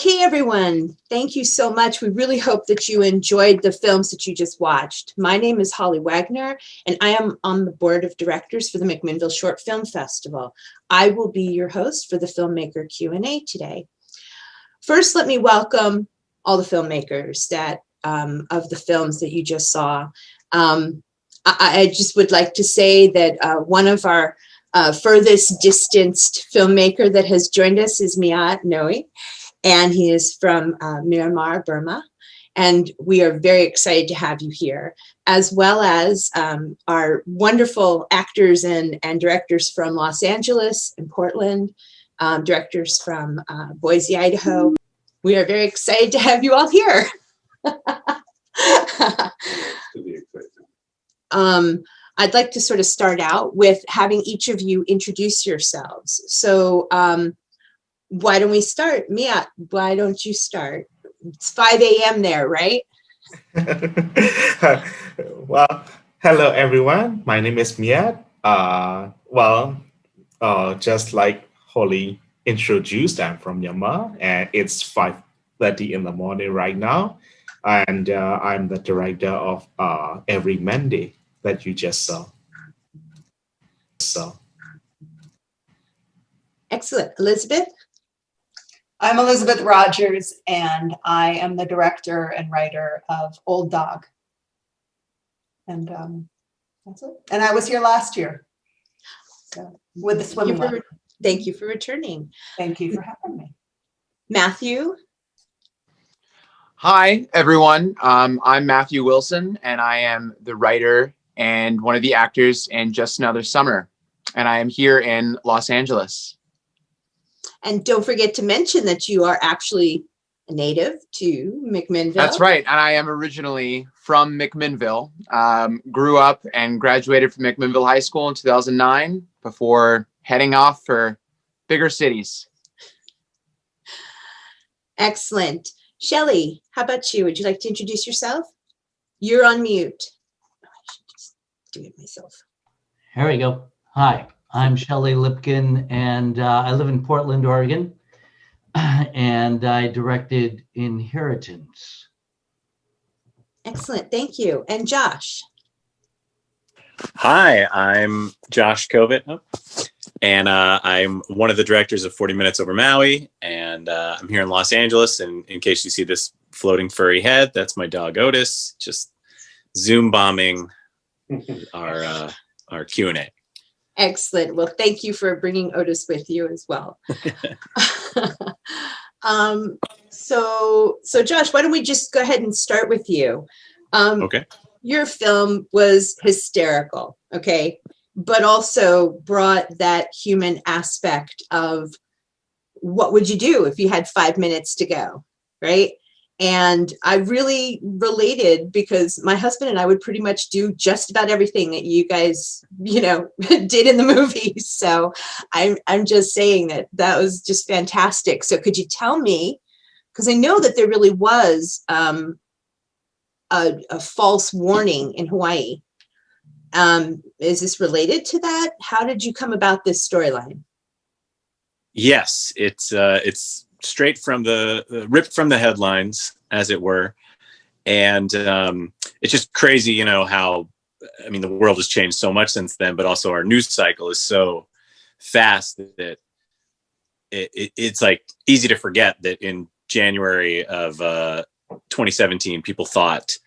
Okay, everyone, thank you so much. We really hope that you enjoyed the films that you just watched. My name is Holli Wagner, and I am on the board of directors for the McMinnville Short Film Festival. I will be your host for the Filmmaker Q&A today. First, let me welcome all the filmmakers that of the films that you just saw. I just would like to say that one of our furthest distanced filmmaker that has joined us is Myat, and he is from Myanmar, Burma. And we are very excited to have you here, as well as our wonderful actors and directors from Los Angeles and Portland, directors from Boise, Idaho. We are very excited to have you all here. I'd like to sort of start out with having each of you introduce yourselves. So why don't we start? Myat, why don't you start? It's 5 a.m. there, right? Well, hello everyone. My name is Myat. Just like Holli introduced, I'm from Myanmar, and it's 5:30 in the morning right now. And I'm the director of Every Monday that you just saw. Excellent. Elizabeth? I'm Elizabeth Rodgers, and I am the director and writer of Old Dog. And that's it. And I was here last year with the swimming lab. Thank you for returning. Thank you for having me. Matthew? Hi, everyone. I'm Matthew Wilson, and I am the writer and one of the actors in Just Another Summer. And I am here in Los Angeles. And don't forget to mention that you are actually a native to McMinnville. That's right. And I am originally from McMinnville. Grew up and graduated from McMinnville High School in 2009 before heading off for bigger cities. Excellent. Shelly, how about you? Would you like to introduce yourself? You're on mute. Oh, I should just do it myself. Here we go. Hi, I'm Shelly Lipkin, and I live in Portland, Oregon, and I directed Inheritance. Excellent, thank you. And Josh? Hi, I'm Josh Covitt, and I'm one of the directors of 40 Minutes Over Maui, and I'm here in Los Angeles. And in case you see this floating furry head, that's my dog Otis, just Zoom bombing our Q&A. Excellent. Well, thank you for bringing Otis with you as well. So Josh, why don't we just go ahead and start with you? Okay. Your film was hysterical, okay, but also brought that human aspect of what would you do if you had 5 minutes to go, right? And I really related because my husband and I would pretty much do just about everything that you guys, did in the movies. So I'm just saying that was just fantastic. So could you tell me, because I know that there really was a false warning in Hawaii. Is this related to that? How did you come about this storyline? Yes, it's straight from ripped from the headlines, as it were. And it's just crazy, how, the world has changed so much since then, but also our news cycle is so fast that it's like easy to forget that in January of 2017, people thought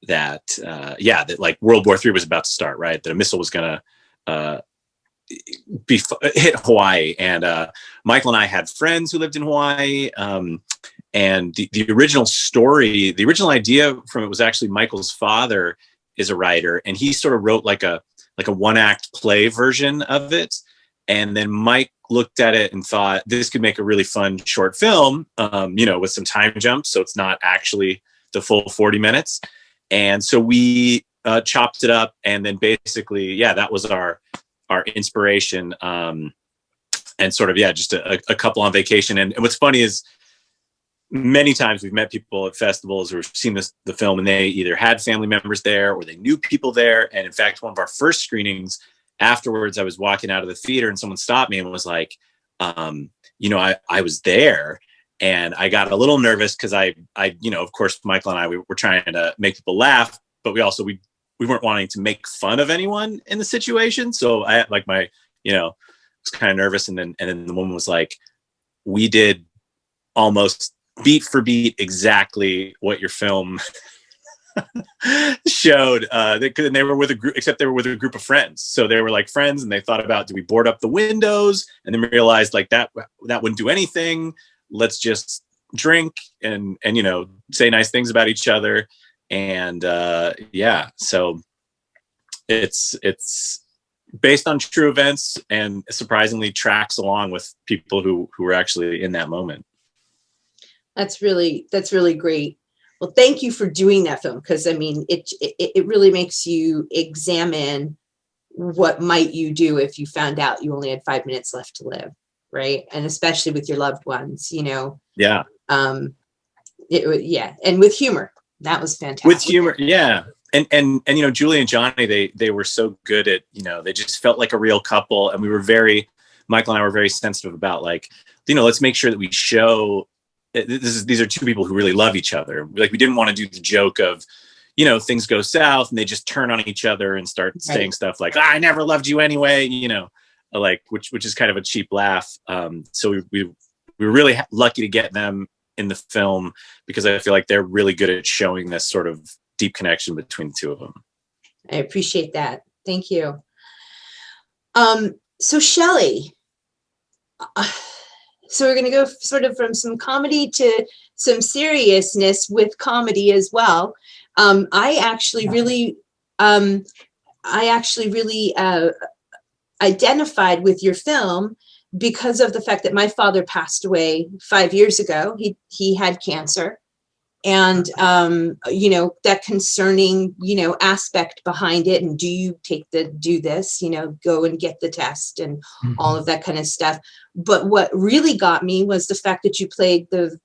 that, that like World War III was about to start, right? That a missile was going to hit Hawaii. And Michael and I had friends who lived in Hawaii. And the original story, the original idea from it was actually Michael's father is a writer, and he sort of wrote like a one-act play version of it. And then Mike looked at it and thought this could make a really fun short film, with some time jumps, so it's not actually the full 40 minutes. And so we chopped it up, and then basically, that was our inspiration, and sort of, just a couple on vacation. And what's funny is many times we've met people at festivals who've seen the film, and they either had family members there or they knew people there. And in fact, one of our first screenings, afterwards, I was walking out of the theater and someone stopped me and was like, I was there. And I got a little nervous because I, of course, Michael and I, we were trying to make people laugh, but we weren't wanting to make fun of anyone in the situation. So I like was kind of nervous. And then the woman was like, we did almost beat for beat exactly what your film showed. They were with a group, except they were with a group of friends. So they were like friends, and they thought about, do we board up the windows? And then realized like that wouldn't do anything. Let's just drink and say nice things about each other. And so it's based on true events and surprisingly tracks along with people who were actually in that moment. That's really great. Well, thank you for doing that film, because I mean, it really makes you examine what might you do if you found out you only had 5 minutes left to live, right? And especially with your loved ones, Yeah. And with humor, that was fantastic. With humor, yeah. And Julie and Johnny, they were so good at, they just felt like a real couple, and Michael and I were very sensitive about like, let's make sure that we show. These are two people who really love each other. Like, we didn't want to do the joke of, things go south and they just turn on each other and start saying stuff like, I never loved you anyway, like, which is kind of a cheap laugh. So we were really lucky to get them in the film, because I feel like they're really good at showing this sort of deep connection between the two of them. I appreciate that. Thank you. So Shelly, so we're going to go sort of from some comedy to some seriousness with comedy as well. I actually really identified with your film because of the fact that my father passed away 5 years ago. He had cancer, and that concerning aspect behind it, and do you do this, go and get the test and all of that kind of stuff. But what really got me was the fact that you played the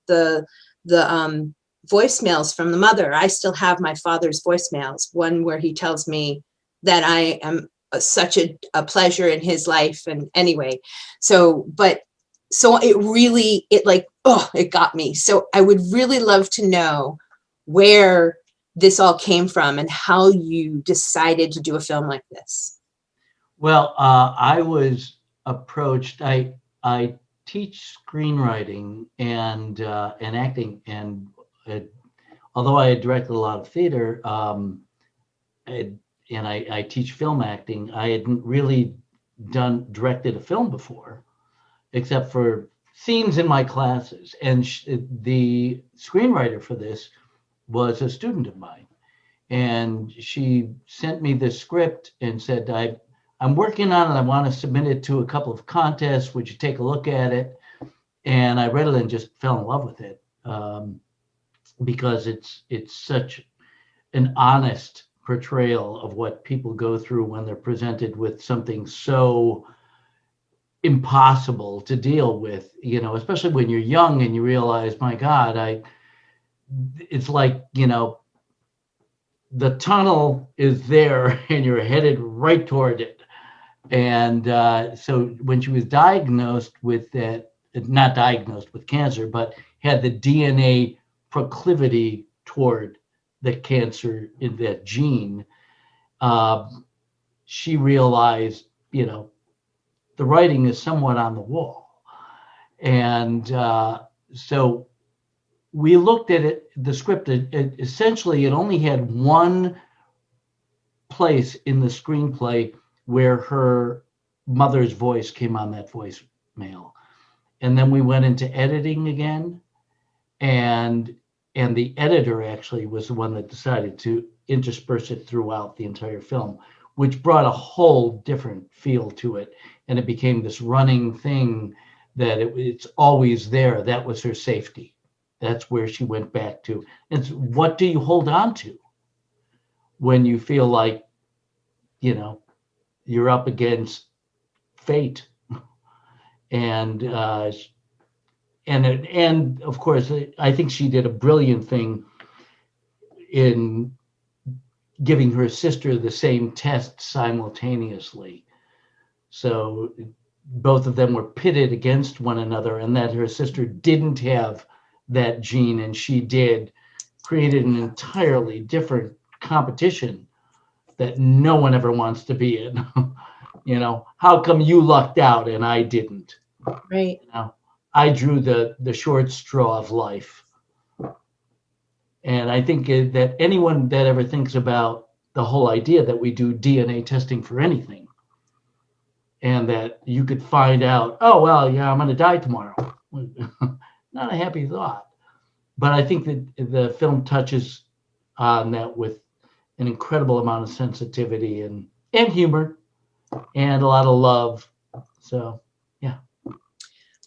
voicemails from the mother. I still have my father's voicemails, one where he tells me that I am such a pleasure in his life. And anyway, so it got me. So I would really love to know where this all came from and how you decided to do a film like this. Well, I was approached. I teach screenwriting and acting, and although I had directed a lot of theater, and I teach film acting, I hadn't really directed a film before, except for scenes in my classes. And the screenwriter for this was a student of mine, and she sent me the script and said, I'm working on it. I want to submit it to a couple of contests. Would you take a look at it? And I read it and just fell in love with it, because it's such an honest portrayal of what people go through when they're presented with something so impossible to deal with, especially when you're young and you realize, my God, it's like, the tunnel is there and you're headed right toward it. And so when she was diagnosed with that, not diagnosed with cancer, but had the DNA proclivity toward the cancer in that gene, she realized, the writing is somewhat on the wall. And so we looked at it, the script, essentially it only had one place in the screenplay where her mother's voice came on that voicemail. And then we went into editing again, and the editor actually was the one that decided to intersperse it throughout the entire film, which brought a whole different feel to it. And it became this running thing that it's always there. That was her safety. That's where she went back to. It's what do you hold on to when you feel like, you're up against fate? And of course, I think she did a brilliant thing in giving her sister the same test simultaneously. So both of them were pitted against one another, and that her sister didn't have that gene and she did, created an entirely different competition that no one ever wants to be in. You know, how come you lucked out and I didn't? Right. You know, I drew the short straw of life. And I think that anyone that ever thinks about the whole idea that we do DNA testing for anything, and that you could find out, oh, well, yeah, I'm going to die tomorrow. Not a happy thought. But I think that the film touches on that with an incredible amount of sensitivity and humor and a lot of love. So, yeah.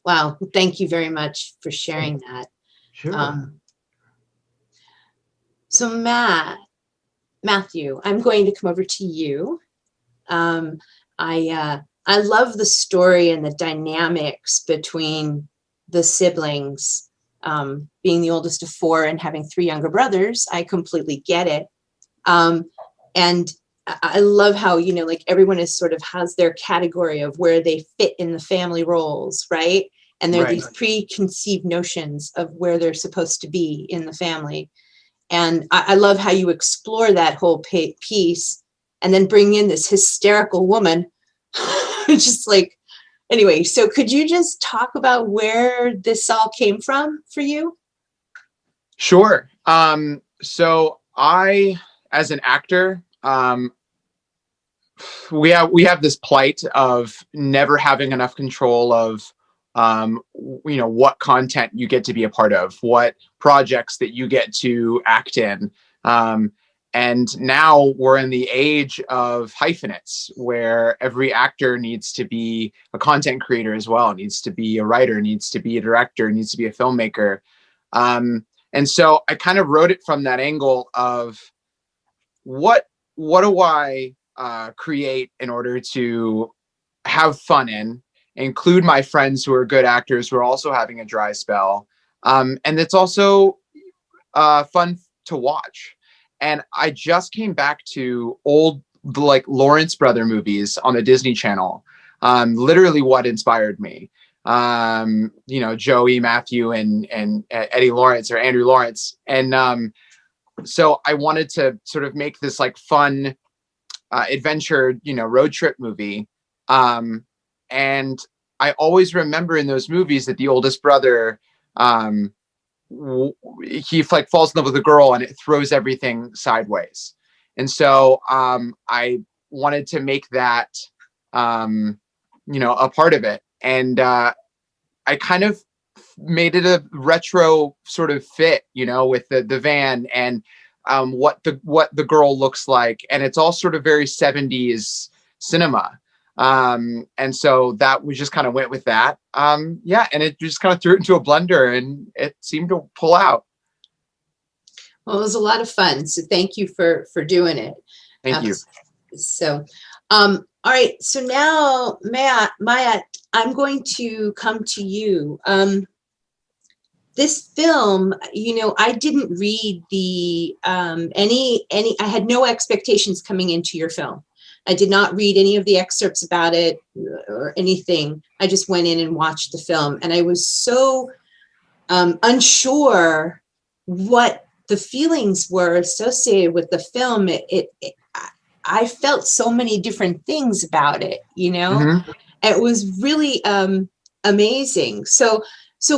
Wow. Thank you very much for sharing that. Sure. So Matthew, I'm going to come over to you. I love the story and the dynamics between the siblings, being the oldest of four and having three younger brothers. I completely get it. And I love how, you know, like everyone is sort of has their category of where they fit in the family roles, right? And there are these preconceived notions of where they're supposed to be in the family. And I love how you explore that whole piece and then bring in this hysterical woman. Just like, anyway, so could you just talk about where this all came from for you? Sure. So I, as an actor, we have this plight of never having enough control of, you know, what content you get to be a part of, what projects that you get to act in. And now we're in the age of hyphenates, where every actor needs to be a content creator as well, needs to be a writer, needs to be a director, needs to be a filmmaker. And so I kind of wrote it from that angle of what do I create in order to have fun in, include my friends who are good actors who are also having a dry spell. And it's also fun to watch. And I just came back to old, like, Lawrence brother movies on the Disney Channel. Literally what inspired me. You know, Joey, Matthew, and Eddie Lawrence, or Andrew Lawrence. And so I wanted to sort of make this like fun adventure, you know, road trip movie. And I always remember in those movies that the oldest brother, he like falls in love with a girl and it throws everything sideways. And so I wanted to make that, you know, a part of it. And I kind of made it a retro sort of fit, you know, with the van and what the girl looks like. And it's all sort of very 70s cinema. And so that we just kind of went with that. Yeah. And it just kind of threw it into a blender and it seemed to pull out. Well, it was a lot of fun. So thank you for doing it. Thank you. So, all right. So now, Myat, I'm going to come to you. This film, you know, I didn't read the I had no expectations coming into your film. I did not read any of the excerpts about it or anything. I just went in and watched the film, and I was so unsure what the feelings were associated with the film. I felt so many different things about it, you know. Mm-hmm. It was really amazing. So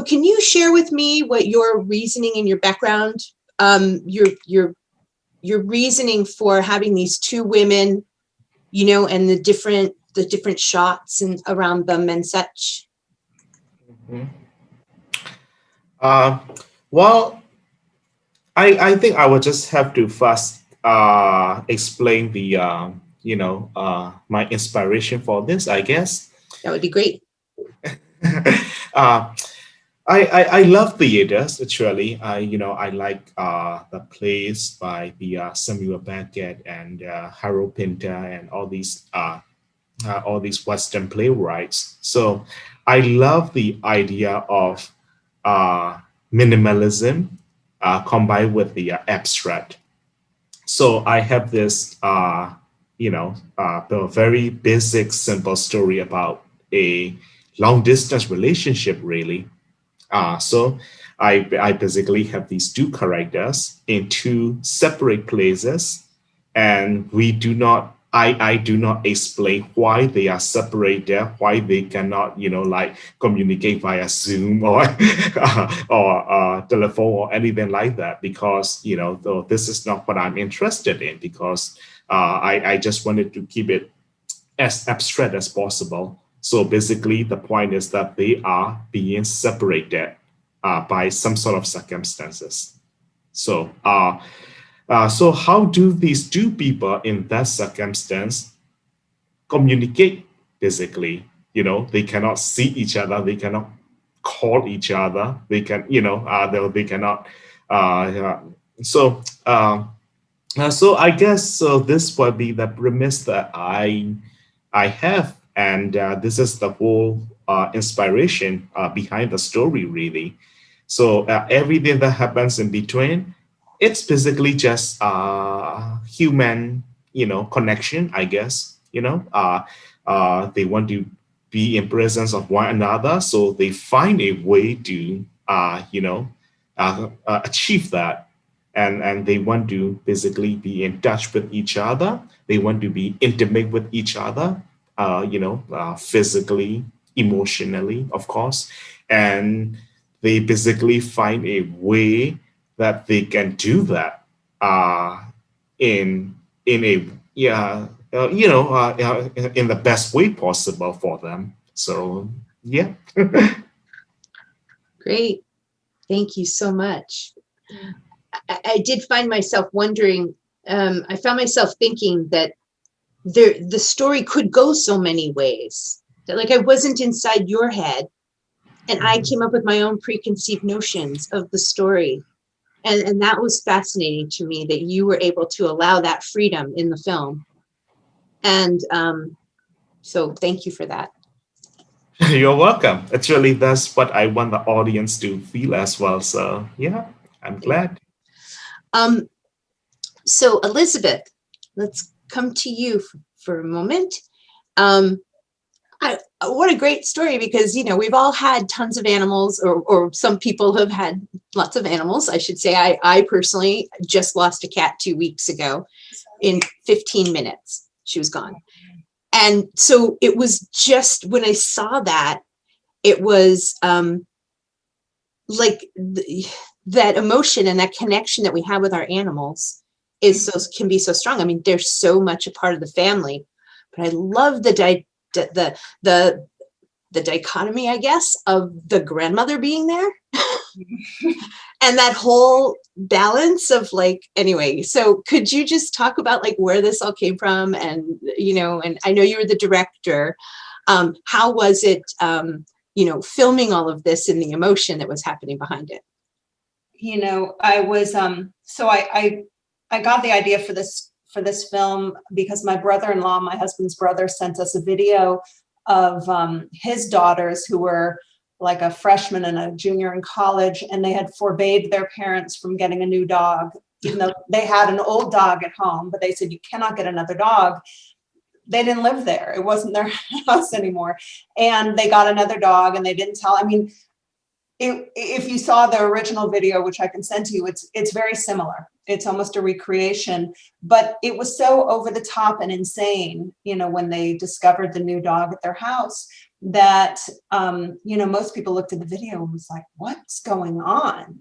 can you share with me what your reasoning and your background, your reasoning for having these two women, you know, and the different shots and around them and such? Mm-hmm. Well, I think I would just have to first explain the you know, my inspiration for this, I guess. That would be great. I love theaters, actually. I like the plays by the Samuel Beckett and Harold Pinter and all these Western playwrights. So I love the idea of minimalism combined with the abstract. So I have this, a very basic, simple story about a long distance relationship, really. So I basically have these two characters in two separate places, and I do not explain why they are separated, why they cannot, like communicate via Zoom or or telephone or anything like that, because, though this is not what I'm interested in, because I just wanted to keep it as abstract as possible. So basically, the point is that they are being separated by some sort of circumstances. So, so how do these two people in that circumstance communicate? Basically, they cannot see each other, they cannot call each other, they can, they cannot. So I guess this will be the premise that I have, and this is the whole inspiration behind the story, really. So everything that happens in between, it's basically just human, connection, I guess. They want to be in presence of one another, so they find a way to, achieve that. And they want to basically be in touch with each other. They want to be intimate with each other, physically, emotionally, of course. And they basically find a way that they can do that in a in the best way possible for them. So yeah. Great. Thank you so much. I did find myself wondering, I found myself thinking that the story could go so many ways. That, like, I wasn't inside your head, and I came up with my own preconceived notions of the story. And that was fascinating to me, that you were able to allow that freedom in the film. And so thank you for that. You're welcome. Actually, that's what I want the audience to feel as well. So yeah, I'm glad. So Elizabeth, let's come to you for a moment. What a great story, because, we've all had tons of animals, or some people have had lots of animals, I should say. I personally just lost a cat 2 weeks ago. In 15 minutes, she was gone. And so it was just, when I saw that, it was like that emotion and that connection that we have with our animals can be so strong. I mean, they're so much a part of the family. But I love the dichotomy, I guess, of the grandmother being there. And that whole balance of, like, anyway, so could you just talk about, like, where this all came from? And, and I know you were the director. How was it, filming all of this and the emotion that was happening behind it? I was, so I got the idea for this film because my brother-in-law, my husband's brother, sent us a video of his daughters who were like a freshman and a junior in college, and they had forbade their parents from getting a new dog, even though they had an old dog at home, but they said, you cannot get another dog. They didn't live there. It wasn't their house anymore. And they got another dog, and they didn't tell. I mean, if you saw the original video, which I can send to you, it's very similar. It's almost a recreation, but it was so over the top and insane, when they discovered the new dog at their house, that, most people looked at the video and was like, what's going on?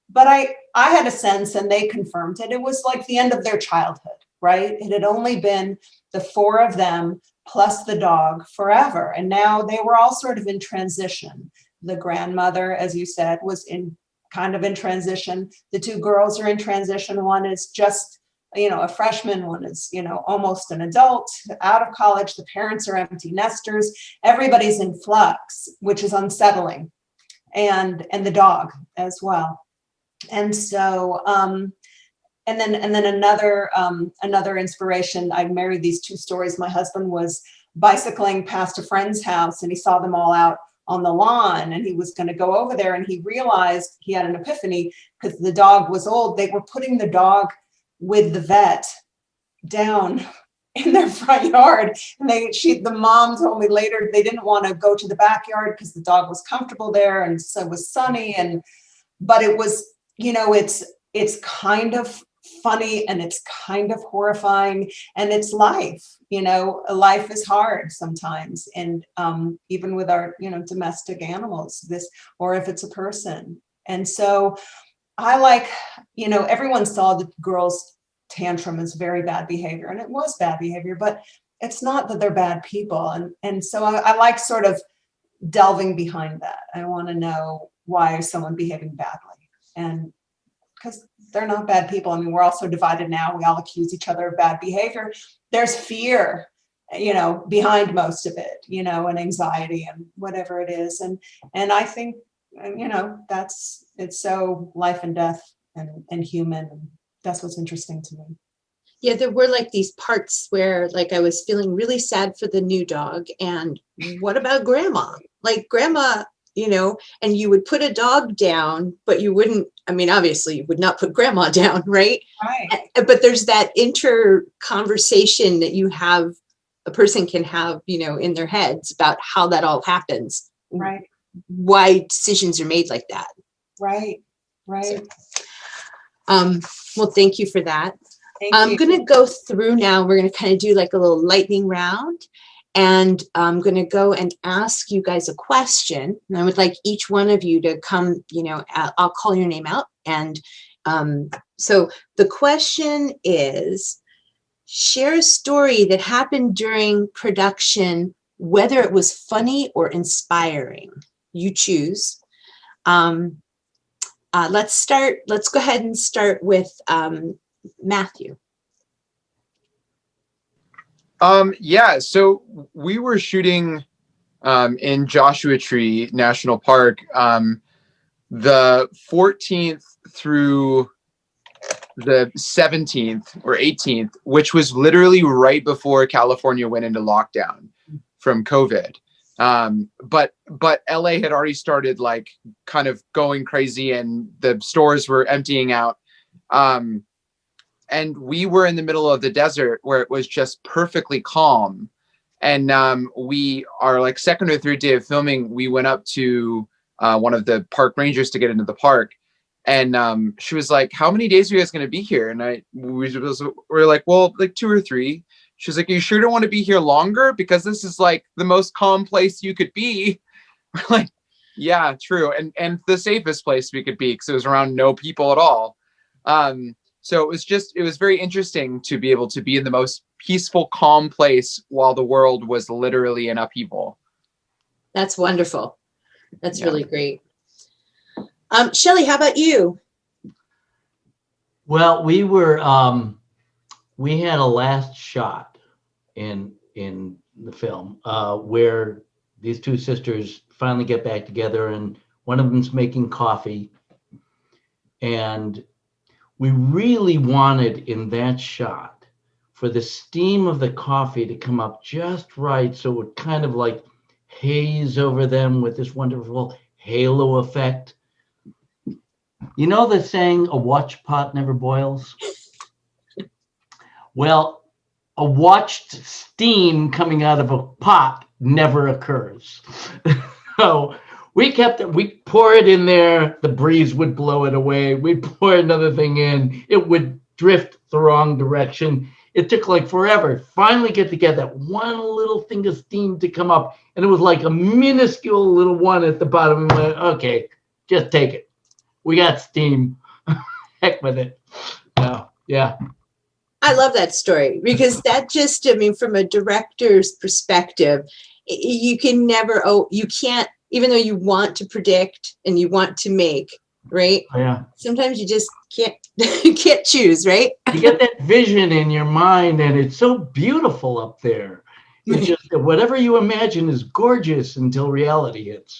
But I had a sense, and they confirmed it. It was like the end of their childhood, right? It had only been the four of them plus the dog forever. And now they were all sort of in transition. The grandmother, as you said, was kind of in transition. The two girls are in transition. One is just, a freshman. One is, almost an adult, out of college. The parents are empty nesters. Everybody's in flux, which is unsettling, and the dog as well. And so, and then another inspiration. I married these two stories. My husband was bicycling past a friend's house, and he saw them all out on the lawn, and he was going to go over there, and he realized, he had an epiphany, because the dog was old. They were putting the dog with the vet down in their front yard. And the mom told me later they didn't want to go to the backyard because the dog was comfortable there and so it was sunny. But it was, it's kind of funny and it's kind of horrifying, and it's life. Life is hard sometimes, and even with our domestic animals, or if it's a person. And so I everyone saw the girls' tantrum as very bad behavior, and it was bad behavior, but it's not that they're bad people. And so I like sort of delving behind that. I want to know, why is someone behaving badly? And because they're not bad people. I mean, we're also divided now. We all accuse each other of bad behavior. There's fear, behind most of it, and anxiety and whatever it is. And I think, it's so life and death and human. And that's what's interesting to me. Yeah, there were like these parts where like I was feeling really sad for the new dog. And what about grandma? Like grandma, and you would put a dog down, but you wouldn't, obviously you would not put grandma down, right? Right. But there's that conversation that a person can have, in their heads about how that all happens. Right. Why decisions are made like that. Right. Right. Well, thank you for that. I'm going to go through now. We're going to kind of do like a little lightning round. And I'm going to go and ask you guys a question. And I would like each one of you to come, I'll call your name out. And so the question is, share a story that happened during production, whether it was funny or inspiring. You choose. Let's go ahead and start with Matthew. Yeah, so we were shooting in Joshua Tree National Park the 14th through the 17th or 18th, which was literally right before California went into lockdown from COVID. But LA had already started like kind of going crazy and the stores were emptying out. And we were in the middle of the desert where it was just perfectly calm. And we are like second or third day of filming, we went up to one of the park rangers to get into the park. And she was like, how many days are you guys going to be here? And we're like, well, like 2 or 3. She was like, you sure don't want to be here longer? Because this is like the most calm place you could be. We're like, yeah, true. And the safest place we could be because it was around no people at all. So it was very interesting to be able to be in the most peaceful, calm place while the world was literally in upheaval. That's wonderful. That's really great. Shelly, how about you? Well, we had a last shot in the film where these two sisters finally get back together, and one of them's making coffee, and we really wanted in that shot for the steam of the coffee to come up just right so it would kind of like haze over them with this wonderful halo effect. You know the saying, a watch pot never boils? Well, a watched steam coming out of a pot never occurs. So we pour it in there, the breeze would blow it away. We'd pour another thing in, it would drift the wrong direction. It took like forever. Finally get to get that one little thing of steam to come up. And it was like a minuscule little one at the bottom. We went, okay, just take it. We got steam. Heck with it. Yeah. I love that story because that just, from a director's perspective, you can never, you can't, even though you want to predict and you want to make, right? Yeah. Sometimes you just can't choose, right? You get that vision in your mind and it's so beautiful up there. It's just whatever you imagine is gorgeous until reality hits.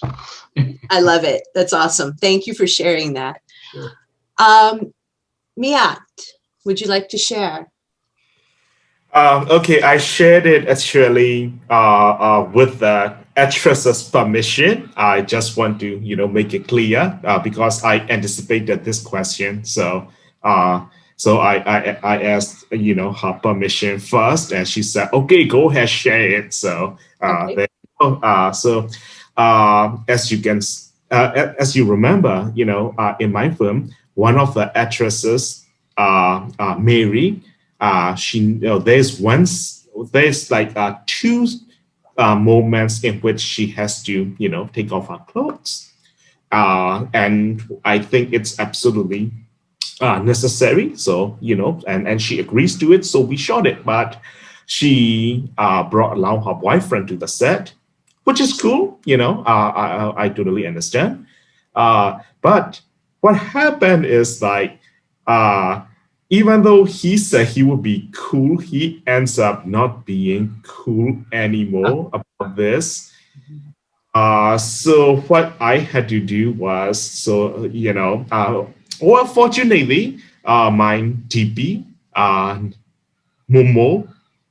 I love it. That's awesome. Thank you for sharing that. Sure. Myat, would you like to share? Okay, I shared it actually with the actress's permission. I just want to, make it clear because I anticipated this question. So So I asked, her permission first, and she said, "Okay, go ahead, share it." So Okay. there you go. As you remember, in my film, one of the actresses, Mary, there's like two moments in which she has to, take off her clothes, and I think it's absolutely necessary. So, and she agrees to it. So we shot it, but she brought along her boyfriend to the set, which is cool. I totally understand. But what happened is like, even though he said he would be cool, he ends up not being cool anymore about this. So what I had to do was, well, fortunately, my DP, Momo,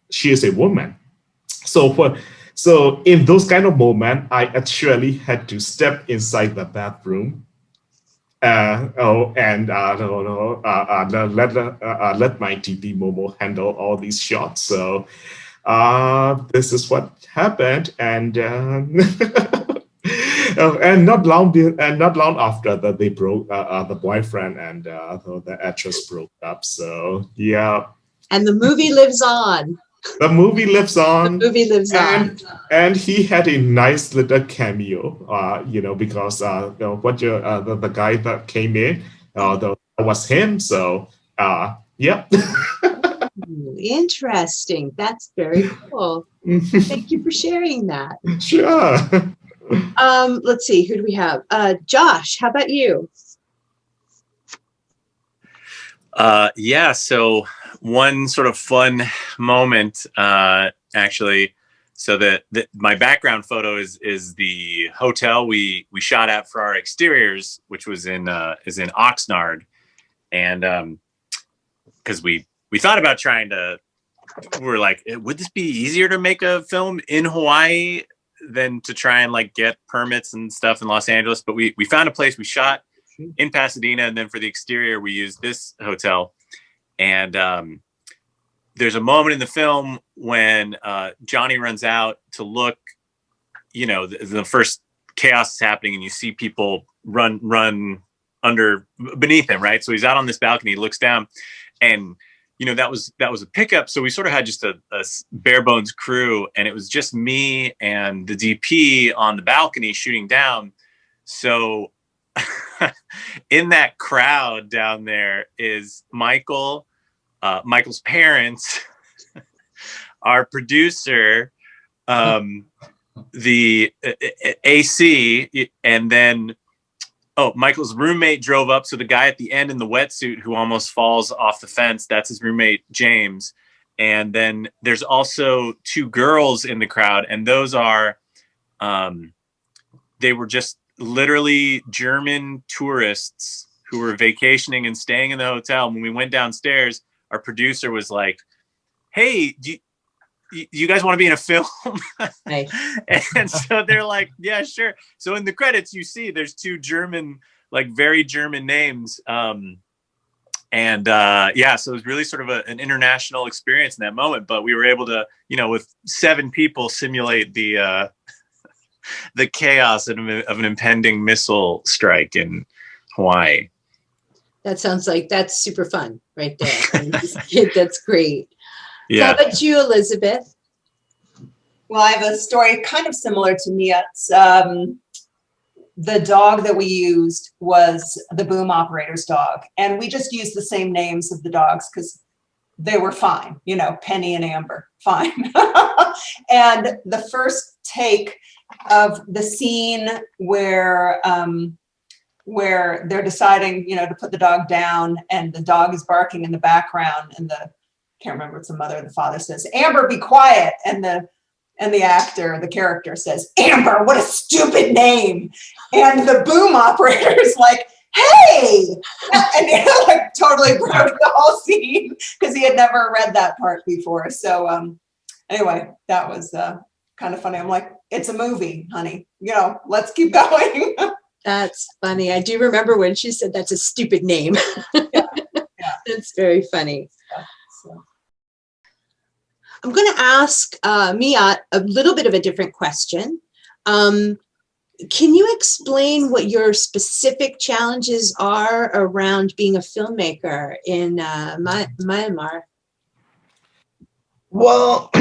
she is a woman. So in those kind of moments, I actually had to step inside the bathroom. Let my DP Momo handle all these shots. So this is what happened, and and not long after that they broke, the boyfriend and the actress broke up. So yeah, And the movie lives on. the movie lives on. The movie lives on. And he had a nice little cameo, because the guy that came in, that was him. So yeah. Interesting. That's very cool. Thank you for sharing that. Sure. Let's see, who do we have? Josh, how about you? Yeah, so one sort of fun moment, actually. So my background photo is the hotel we shot at for our exteriors, which was in Oxnard, and because we thought about we're like, would this be easier to make a film in Hawaii than to try and like get permits and stuff in Los Angeles? But we found a place. We shot in Pasadena, and then for the exterior we used this hotel. And there's a moment in the film when Johnny runs out to look, the first chaos is happening, and you see people run beneath him, right? So he's out on this balcony, he looks down, and that was a pickup. So we sort of had just a bare bones crew, and it was just me and the DP on the balcony shooting down. So in that crowd down there is Michael's parents, our producer, the AC, and then Michael's roommate drove up. So the guy at the end in the wetsuit who almost falls off the fence, that's his roommate, James. And then there's also two girls in the crowd, and those are, they were just literally German tourists who were vacationing and staying in the hotel. When we went downstairs, our producer was like, "Hey, do you guys want to be in a film?" Nice. And so they're like, "Yeah, sure." So in the credits, you see there's two German, like very German names. So it was really sort of an international experience in that moment. But we were able to, with 7 people, simulate the chaos of an impending missile strike in Hawaii. That sounds like that's super fun right there. That's great. Yeah. How about you, Elizabeth? Well, I have a story kind of similar to Myat's. The dog that we used was the boom operator's dog. And we just used the same names of the dogs because they were fine, Penny and Amber, fine. And the first take of the scene where they're deciding, to put the dog down, and the dog is barking in the background, and can't remember if it's the mother or the father says, "Amber, be quiet." And the character says, "Amber, what a stupid name." And the boom operator's like, "Hey!" And like totally broke the whole scene because he had never read that part before. So anyway, that was kind of funny. I'm like, it's a movie, honey. Let's keep going. That's funny. I do remember when she said that's a stupid name. Yeah. That's very funny. So. I'm going to ask Myat a little bit of a different question. Can you explain what your specific challenges are around being a filmmaker in Myanmar? Well,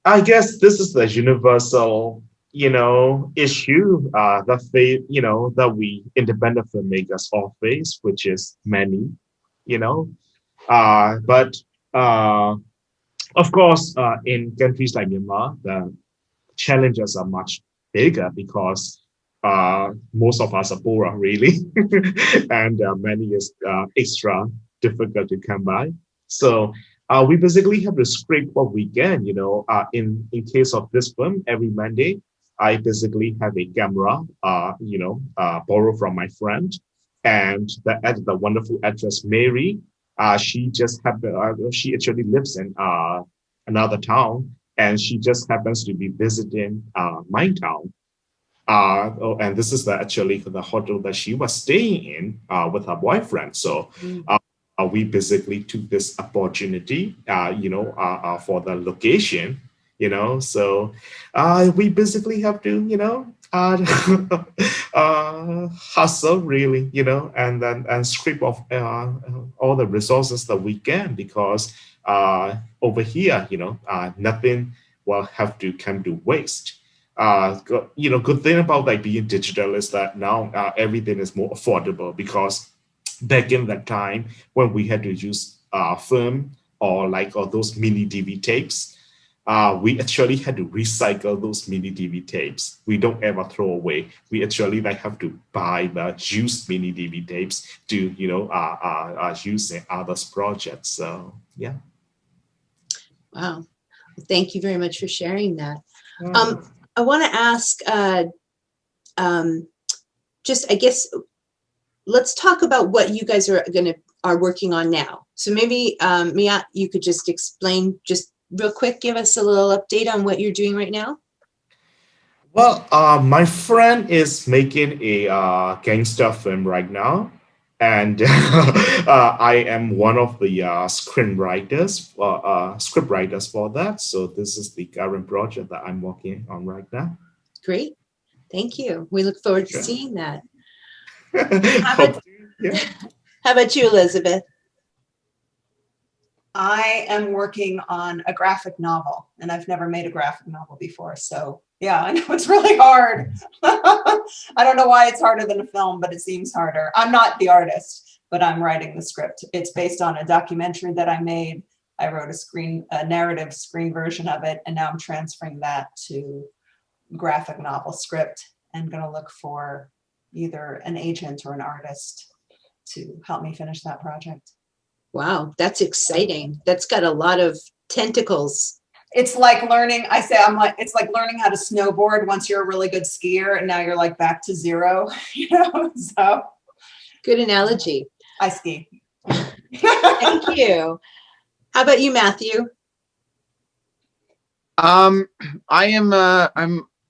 I guess this is the universal, issue that we independent filmmakers all face, which is many, but of course, in countries like Myanmar, the challenges are much bigger because most of us are poor, really, and money is extra difficult to come by. So we basically have to scrape what we can. In case of this film, every Monday, I basically have a camera, borrowed from my friend, and the wonderful actress Mary. She just happened. She actually lives in another town, and she just happens to be visiting my town. And this is actually the hotel that she was staying in with her boyfriend. So we basically took this opportunity, for the location, So we basically have to, hustle really, and scrape off all the resources that we can, because over here, nothing will have to come to waste. Good thing about like being digital is that now everything is more affordable, because back in that time when we had to use film or those mini DV tapes, we actually had to recycle those mini DV tapes. We don't ever throw away. We actually have to buy the used mini DV tapes to use in others projects. So yeah. Wow, thank you very much for sharing that. I want to ask, I guess, let's talk about what you guys are working on now. So maybe Myat, you could just explain, just real quick, give us a little update on what you're doing right now. Well, my friend is making a gangster film right now, and I am one of the script writers for that. So this is the current project that I'm working on right now. Great, thank you. We look forward to seeing that. How about you, Elizabeth? I am working on a graphic novel, and I've never made a graphic novel before. So yeah, I know it's really hard. I don't know why it's harder than a film, but it seems harder. I'm not the artist, but I'm writing the script. It's based on a documentary that I made. I wrote a narrative screen version of it, and now I'm transferring that to graphic novel script, and going to look for either an agent or an artist to help me finish that project. Wow, that's exciting. That's got a lot of tentacles. It's like learning, it's like learning how to snowboard once you're a really good skier, and now you're like back to zero, so. Good analogy. I ski. Thank you. How about you, Matthew? I'm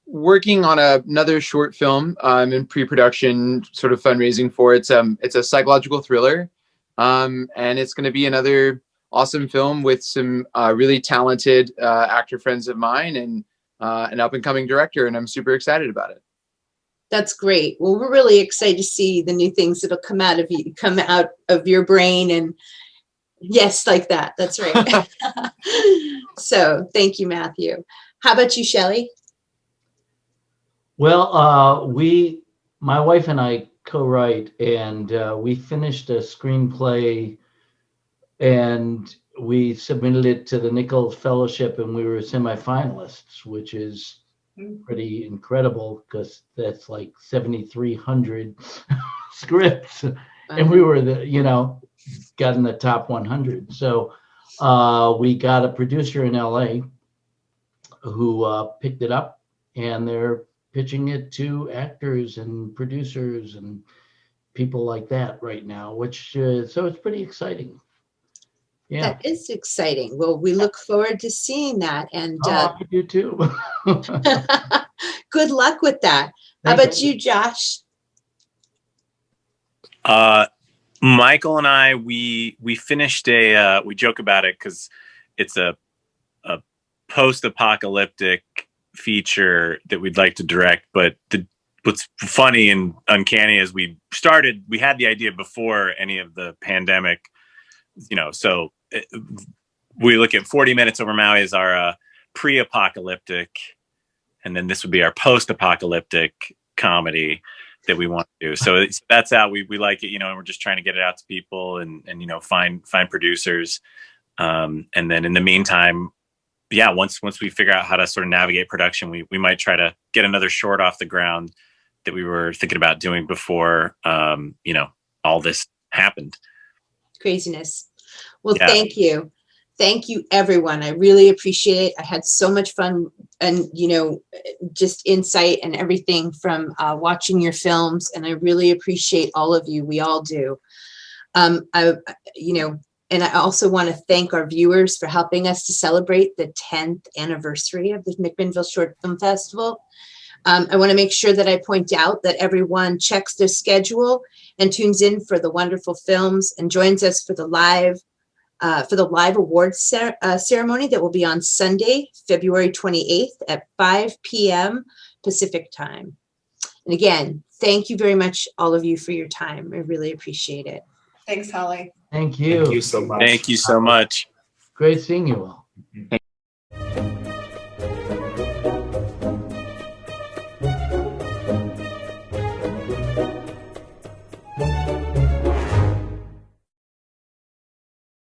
working on another short film. I'm in pre-production, sort of fundraising for it. It's a psychological thriller. And it's going to be another awesome film with some really talented actor friends of mine and an up-and-coming director, and I'm super excited about it. That's great. Well, we're really excited to see the new things that'll come out of your brain, and yes, like that. That's right. So thank you, Matthew. How about you, Shelly? Well, my wife and I co-write, and we finished a screenplay, and we submitted it to the Nichols Fellowship, and we were semifinalists, which is pretty incredible because that's like 7,300 scripts, and we were got in the top 100. So we got a producer in LA who picked it up, and they're pitching it to actors and producers and people like that right now, which so it's pretty exciting. Yeah, that is exciting. Well, we look forward to seeing that, and I do too. good luck with that. How about you, Josh? Michael and I, we finished we joke about it because it's a post-apocalyptic feature that we'd like to direct. But what's funny and uncanny is we had the idea before any of the pandemic, so we look at 40 Minutes Over Maui as our pre-apocalyptic, and then this would be our post-apocalyptic comedy that we want to do. So that's how we like it, and we're just trying to get it out to people and find producers. And then in the meantime, once we figure out how to sort of navigate production, we might try to get another short off the ground that we were thinking about doing before, all this happened. Craziness. Well, Yeah. Thank you. Thank you, everyone. I really appreciate it. I had so much fun and, just insight and everything from watching your films. And I really appreciate all of you. We all do. And I also want to thank our viewers for helping us to celebrate the 10th anniversary of the McMinnville Short Film Festival. I want to make sure that I point out that everyone checks their schedule and tunes in for the wonderful films and joins us for the live awards ceremony that will be on Sunday, February 28th at 5 p.m. Pacific time. And again, thank you very much, all of you, for your time. I really appreciate it. Thanks, Holly. Thank you. Thank you so much. Thank you so much. Great seeing you all.